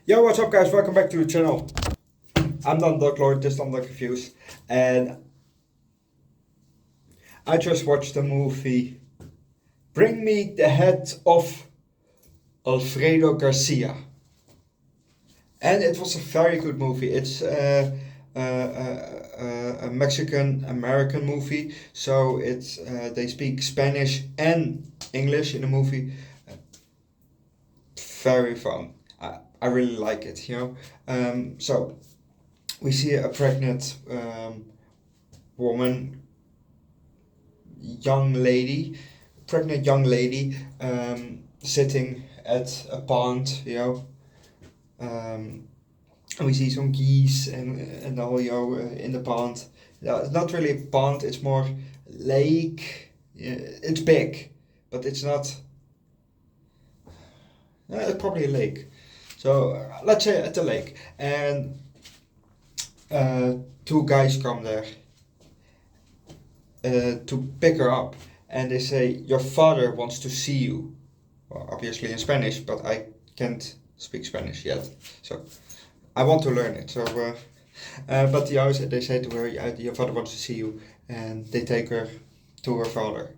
Yo, what's up guys? Welcome back to the channel. I'm the Underdog Lord, this is Underdog Reviews, and I just watched the movie Bring Me the Head of Alfredo Garcia. And it was a very good movie. It's a Mexican-American movie, so it's they speak Spanish and English in the movie. Very fun. I really like it, you know. So we see a pregnant woman, pregnant young lady, sitting at a pond, you know. And we see some geese and all, you know, in the pond. It's not really a pond, it's more lake. Yeah, it's big, but it's not. It's probably a lake. So let's say at the lake, and two guys come there to pick her up, and they say, "Your father wants to see you." Well, obviously in Spanish, but I can't speak Spanish yet, so I want to learn it. So, but they say to her, "Your father wants to see you," and they take her to her father.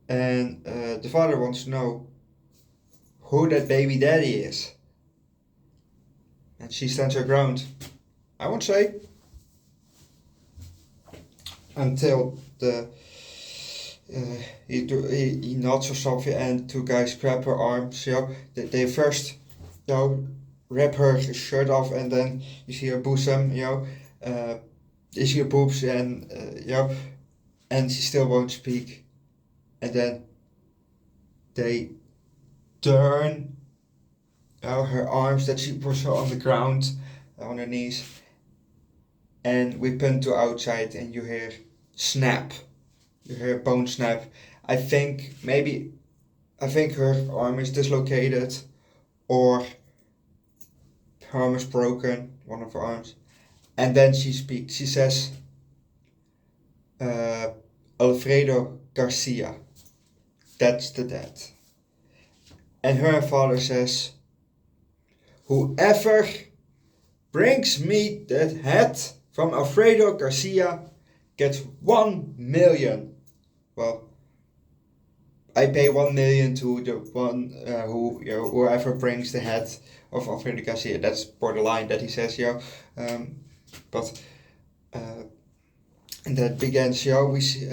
And the father wants to know who that baby daddy is. And she stands her ground, I would say, until he nods or something, and two guys grab her arms. You know, they first, you know, rip her shirt off, and then you see her bosom. You know, you see her boobs, and you know, and she still won't speak. And then they turn her arms that she puts her on the ground, on her knees, and we pin to outside, and you hear snap. You hear bone snap. I think her arm is dislocated, or her arm is broken, one of her arms. And then she speaks. She says, Alfredo Garcia. That's the dad. And her father says, "Whoever brings me that head from Alfredo Garcia gets 1 million. Well, I pay 1 million to the one whoever brings the head of Alfredo Garcia." That's borderline that he says, but and that begins, we see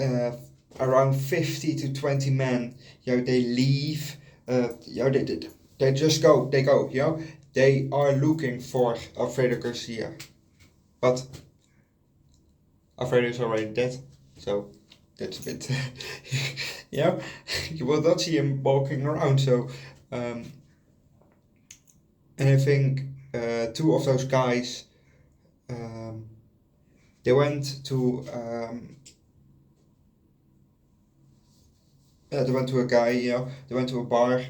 around 50 to 20 men, they leave, they just go, they are looking for Alfredo Garcia, but Alfredo is already dead, so that's a bit, you will not see him walking around, so, and I think two of those guys, they went to a guy, they went to a bar,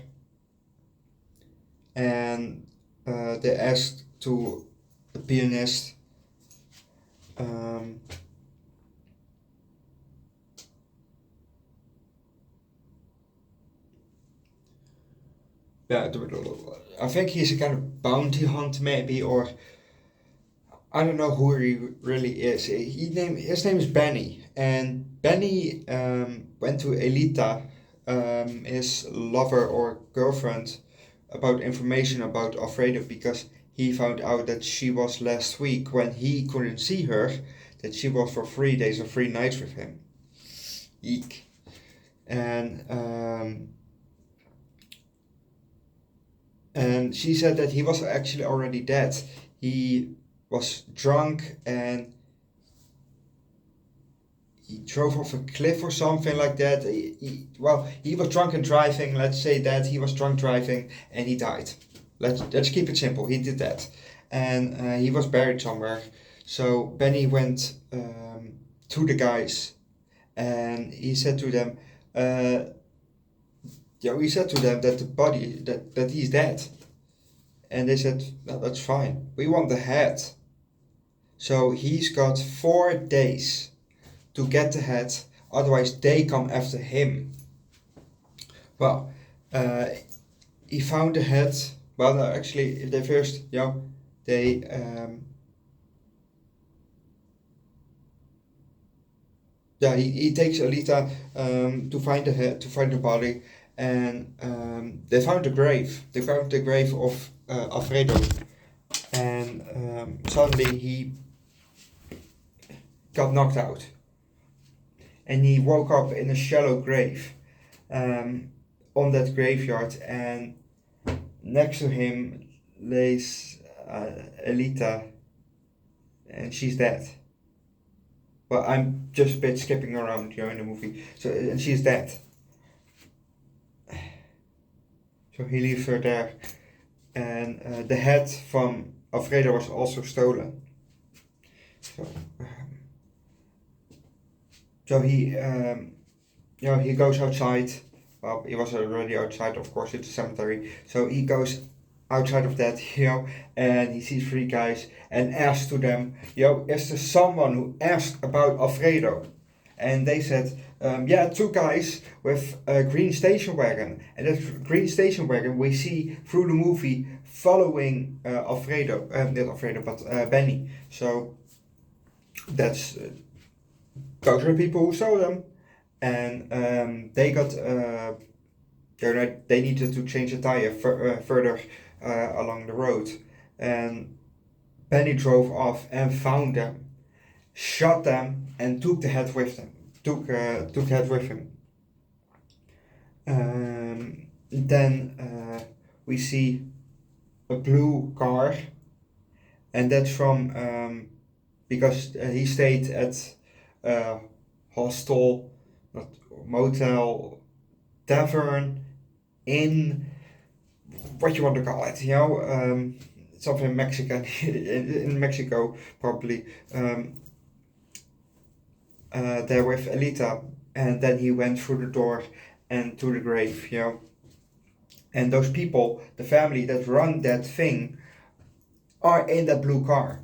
and they asked to a pianist, I think he's a kind of bounty hunter maybe, or I don't know who he really is. His name is Benny, and Benny went to Elita, his lover or girlfriend, about information about Alfredo, because he found out that she was last week, when he couldn't see her, that she was for 3 days or 3 nights with him. Eek. And she said that he was actually already dead. He was drunk and he drove off a cliff or something like that. He was drunk and driving. Let's say that he was drunk driving and he died. Let's keep it simple. He did that, and he was buried somewhere. So Benny went to the guys, and he said to them, he said to them that the body that he's dead, and they said, "No, that's fine. We want the head." So he's got 4 days to get the head, otherwise they come after him. Well, he found the head Well, no, actually, they first, they he takes Alita to find the head, to find the body, and they found the grave. They found the grave of Alfredo, and suddenly he got knocked out, and he woke up in a shallow grave, on that graveyard, and next to him lays Alita, and she's dead. Well, I'm just a bit skipping around, in the movie. So, and she's dead. So he leaves her there, and the head from Alfredo was also stolen. So, so he goes outside. Well, he was already outside, of course, it's a cemetery. So he goes outside of that, and he sees three guys and asks to them, is there someone who asked about Alfredo? And they said, yeah, two guys with a green station wagon. And that green station wagon we see through the movie following Alfredo, not Alfredo, but Benny. So that's those are the people who saw them. And they got, they needed to change a tire further along the road, and Benny drove off and found them, shot them, and took the head with them. Took the head with him. Then we see a blue car, and that's from because he stayed at hostel, not motel, tavern, in what you want to call it, something Mexican in Mexico probably. There with Alita, and then he went through the door and to the grave, And those people, the family that run that thing, are in that blue car.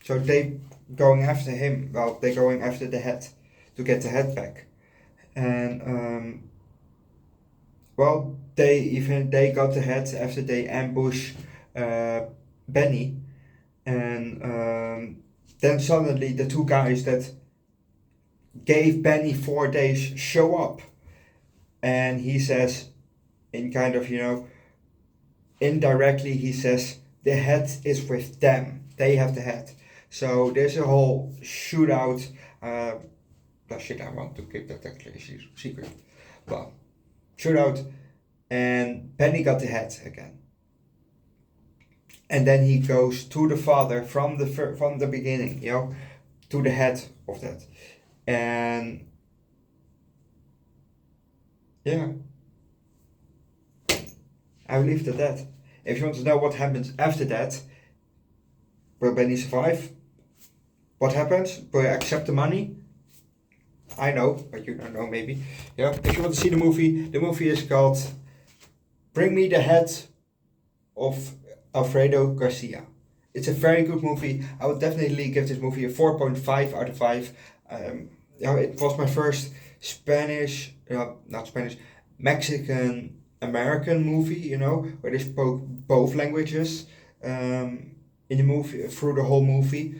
So they going after him. Well, they're going after the head to get the head back, and well, they got the head after they ambush Benny, and then suddenly the two guys that gave Benny 4 days show up, and he says, in kind of indirectly, he says the head is with them. They have the head. So there's a whole shootout. Shit, I want to keep that actually secret. Well, shootout, and Benny got the head again. And then he goes to the father from the beginning, to the head of that, and yeah, I will leave it at that. If you want to know what happens after that, will Benny survive? What happens? Will he accept the money? I know, but you don't know maybe. If you want to see the movie is called Bring Me the Head of Alfredo Garcia. It's a very good movie. I would definitely give this movie a 4.5 out of 5. It was my first Mexican American movie, where they spoke both languages in the movie, through the whole movie.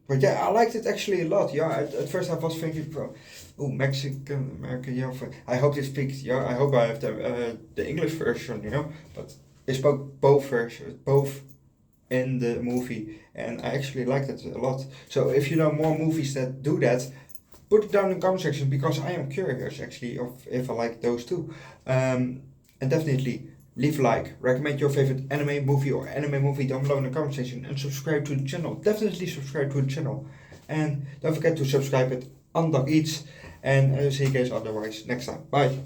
But yeah, I liked it actually a lot. At first I was thinking, Mexican American. I hope they speak. I hope I have the English version. But they spoke both versions, both in the movie, and I actually liked it a lot. So if you know more movies that do that, put it down in the comment section, because I am curious actually of if I like those too. And definitely leave a like, recommend your favorite anime movie down below in the comment section, and subscribe to the channel. Definitely subscribe to the channel, and don't forget to subscribe at Underdog Eats, and I'll see you guys otherwise next time. Bye.